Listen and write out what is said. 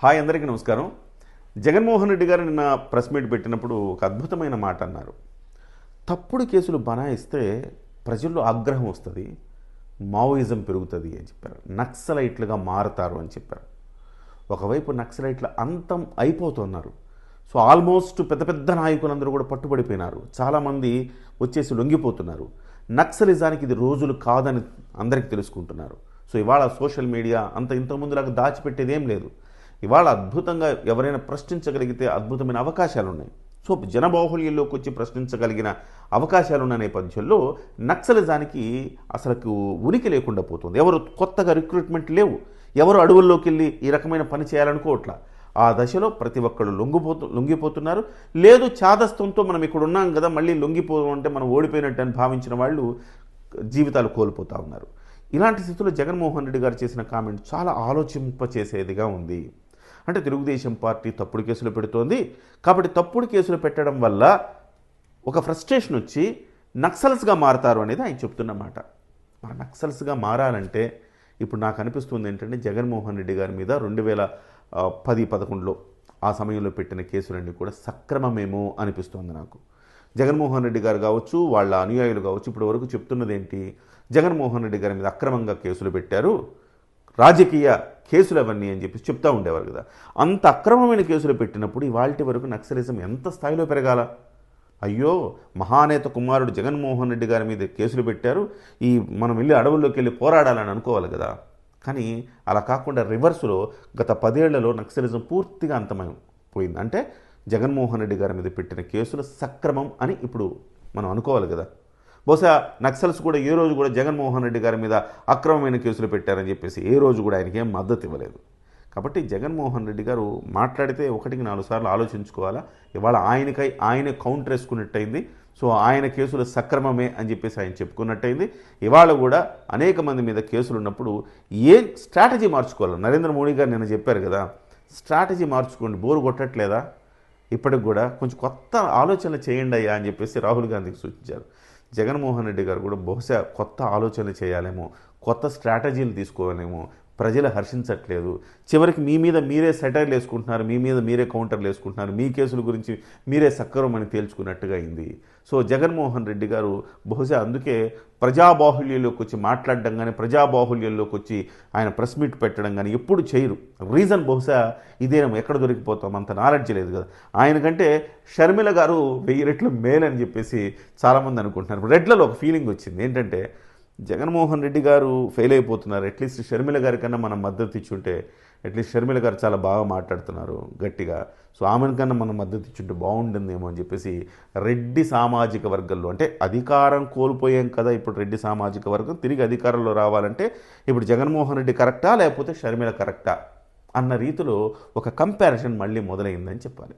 Hi అందరికీ నమస్కారం. జగన్మోహన్ రెడ్డి గారు నిన్న ప్రెస్ మీట్ పెట్టినప్పుడు ఒక అద్భుతమైన మాట అన్నారు. తప్పుడు కేసులు బనాయిస్తే ప్రజల్లో ఆగ్రహం వస్తుంది, మావోయిజం పెరుగుతుంది అని చెప్పారు. నక్సలైట్లుగా మారతారు అని చెప్పారు. ఒకవైపు నక్సలైట్ల అంతం అయిపోతున్నారు. సో ఆల్మోస్ట్ పెద్ద పెద్ద నాయకులందరూ కూడా పట్టుబడిపోయినారు. చాలామంది వచ్చేసి లొంగిపోతున్నారు. నక్సలిజానికి ఇది రోజులు కాదని అందరికీ తెలుసుకుంటున్నారు. సో ఇవాళ సోషల్ మీడియా అంత ఇంతకుముందులాగా దాచిపెట్టేది ఏం లేదు. ఇవాళ అద్భుతంగా ఎవరైనా ప్రశ్నించగలిగితే అద్భుతమైన అవకాశాలు ఉన్నాయి. సో జనబాహుళ్యంలోకి వచ్చి ప్రశ్నించగలిగిన అవకాశాలున్న నేపథ్యంలో నక్సలిజానికి అసలు ఉనికి లేకుండా పోతుంది. ఎవరు కొత్తగా రిక్రూట్మెంట్ లేవు, ఎవరు అడవుల్లోకి వెళ్ళి ఈ రకమైన పని చేయాలనుకోవట్లా. ఆ దశలో ప్రతి ఒక్కళ్ళు లొంగిపోతున్నారు. లేదు చాదస్తంతో మనం ఇక్కడ ఉన్నాం కదా, మళ్ళీ లొంగిపోమంటే మనం ఓడిపోయినట్టు అని భావించిన వాళ్ళు జీవితాలు కోల్పోతూ ఉన్నారు. ఇలాంటి స్థితిలో జగన్మోహన్ రెడ్డి గారు చేసిన కామెంట్ చాలా ఆలోచింపచేసేదిగా ఉంది. అంటే తెలుగుదేశం పార్టీ తప్పుడు కేసులు పెడుతోంది కాబట్టి తప్పుడు కేసులు పెట్టడం వల్ల ఒక ఫ్రస్ట్రేషన్ వచ్చి నక్సల్స్గా మారతారు అనేది ఆయన చెప్తున్నమాట. ఆ నక్సల్స్గా మారాలంటే ఇప్పుడు నాకు అనిపిస్తుంది ఏంటంటే జగన్మోహన్ రెడ్డి గారి మీద 2010-11లో ఆ సమయంలో పెట్టిన కేసులన్నీ కూడా సక్రమమేమో అనిపిస్తుంది నాకు. జగన్మోహన్ రెడ్డి గారు కావచ్చు, వాళ్ళ అనుయాయులు కావచ్చు, ఇప్పటి వరకు చెప్తున్నది ఏంటి, జగన్మోహన్ రెడ్డి గారి మీద అక్రమంగా కేసులు పెట్టారు, రాజకీయ కేసులు అవన్నీ అని చెప్పి చెప్తూ ఉండేవారు కదా. అంత అక్రమమైన కేసులు పెట్టినప్పుడు ఇవాల్టి వరకు నక్సలిజం ఎంత స్థాయిలో పెరగాల? అయ్యో మహానేత కుమారుడు జగన్మోహన్ రెడ్డి గారి మీద కేసులు పెట్టారు, మనం వెళ్ళి అడవుల్లోకి వెళ్ళి పోరాడాలని అనుకోవాలి కదా. కానీ అలా కాకుండా రివర్స్లో గత 10 ఏళ్లలో నక్సలిజం పూర్తిగా అంతమైపోయింది. అంటే జగన్మోహన్ రెడ్డి గారి మీద పెట్టిన కేసులు సక్రమం అని ఇప్పుడు మనం అనుకోవాలి కదా. బహుశా నక్సల్స్ కూడా ఏ రోజు కూడా జగన్మోహన్ రెడ్డి గారి మీద అక్రమమైన కేసులు పెట్టారని చెప్పేసి ఏ రోజు కూడా ఆయనకి ఏం మద్దతు ఇవ్వలేదు. కాబట్టి జగన్మోహన్ రెడ్డి గారు మాట్లాడితే 1-4 సార్లు ఆలోచించుకోవాలా. ఇవాళ ఆయనే కౌంటర్ వేసుకున్నట్టయింది. సో ఆయన కేసులు సక్రమమే అని చెప్పేసి ఆయన చెప్పుకున్నట్టయింది. ఇవాళ కూడా అనేక మంది మీద కేసులు ఉన్నప్పుడు ఏ స్ట్రాటజీ మార్చుకోవాలి? నరేంద్ర మోడీ గారు నిన్న చెప్పారు కదా, స్ట్రాటజీ మార్చుకోండి, బోరు కొట్టట్లేదా, ఇప్పటికి కూడా కొంచెం కొత్త ఆలోచనలు చేయండి అయ్యా అని చెప్పేసి రాహుల్ గాంధీకి సూచించారు. జగన్మోహన్ రెడ్డి గారు కూడా బహుశా కొత్త ఆలోచనలు చేయాలేమో, కొత్త స్ట్రాటజీలు తీసుకోవాలేమో. ప్రజలు హర్షించట్లేదు. చివరికి మీ మీద మీరే సెటైర్లు వేసుకుంటున్నారు, మీ మీద మీరే కౌంటర్లు వేసుకుంటున్నారు, మీ కేసుల గురించి మీరే సక్రమని తేల్చుకున్నట్టుగా అయింది. సో జగన్మోహన్ రెడ్డి గారు బహుశా అందుకే ప్రజాబాహుల్యంలోకి వచ్చి మాట్లాడడం కానీ, ప్రజాబాహుల్యంలోకి వచ్చి ఆయన ప్రెస్ మీట్ పెట్టడం కానీ ఎప్పుడు చేయరు. రీజన్ బహుశా ఇదేమో, ఎక్కడ దొరికిపోతాం, అంత నాలెడ్జ్ లేదు కదా. ఆయనకంటే షర్మిల గారు 1000 రెట్లు మేలని చెప్పేసి చాలామంది అనుకుంటున్నారు. రెడ్లలో ఒక ఫీలింగ్ వచ్చింది ఏంటంటే, జగన్మోహన్ రెడ్డి గారు ఫెయిల్ అయిపోతున్నారు, అట్లీస్ట్ షర్మిల గారి కన్నా మనం మద్దతు ఇచ్చుంటే, అట్లీస్ట్ షర్మిల గారు చాలా బాగా మాట్లాడుతున్నారు గట్టిగా, సో ఆమెను కన్నా మనం మద్దతు ఇచ్చుంటే బాగుంటుందేమో అని చెప్పేసి రెడ్డి సామాజిక వర్గంలో, అంటే అధికారం కోల్పోయాం కదా ఇప్పుడు రెడ్డి సామాజిక వర్గం తిరిగి అధికారంలో రావాలంటే ఇప్పుడు జగన్మోహన్ రెడ్డి కరెక్టా లేకపోతే షర్మిల కరెక్టా అన్న రీతిలో ఒక కంపారిజన్ మళ్ళీ మొదలైందని చెప్పాలి.